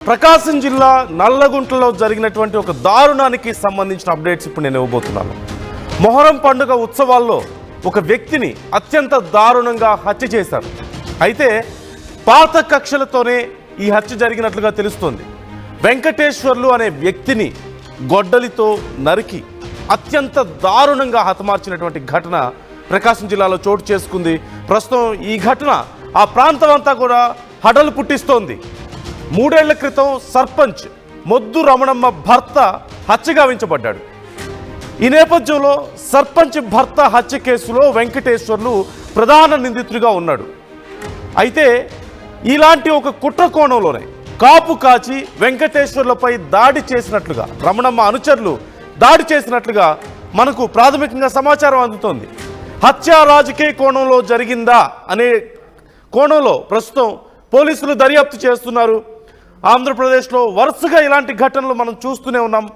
ప్రకాశం జిల్లా నల్లగుంటలో జరిగినటువంటి ఒక దారుణానికి సంబంధించిన అప్డేట్స్ ఇప్పుడు నేను ఇవ్వబోతున్నాను. మొహరం పండుగ ఉత్సవాల్లో ఒక వ్యక్తిని అత్యంత దారుణంగా హత్య చేశారు. అయితే పాత కక్షలతోనే ఈ హత్య జరిగినట్లుగా తెలుస్తోంది. వెంకటేశ్వర్లు అనే వ్యక్తిని గొడ్డలితో నరికి అత్యంత దారుణంగా హతమార్చినటువంటి ఘటన ప్రకాశం జిల్లాలో చోటు చేసుకుంది. ప్రస్తుతం ఈ ఘటన ఆ ప్రాంతం అంతా కూడా హడలు పుట్టిస్తోంది. 3 ఏళ్ల క్రితం సర్పంచ్ మొద్దు రమణమ్మ భర్త హత్య గావించబడ్డాడు. ఈ నేపథ్యంలో సర్పంచ్ భర్త హత్య కేసులో వెంకటేశ్వర్లు ప్రధాన నిందితుడిగా ఉన్నాడు. అయితే ఇలాంటి ఒక కుట్ర కోణంలోనే కాపు కాచి వెంకటేశ్వర్లపై దాడి చేసినట్లుగా, రమణమ్మ అనుచరులు దాడి చేసినట్లుగా మనకు ప్రాథమికంగా సమాచారం అందుతోంది. హత్య రాజకీయ కోణంలో జరిగిందా అనే కోణంలో ప్రస్తుతం పోలీసులు దర్యాప్తు చేస్తున్నారు. ఆంధ్రప్రదేశ్లో వరుసగా ఇలాంటి ఘటనలు మనం చూస్తూనే ఉన్నాం.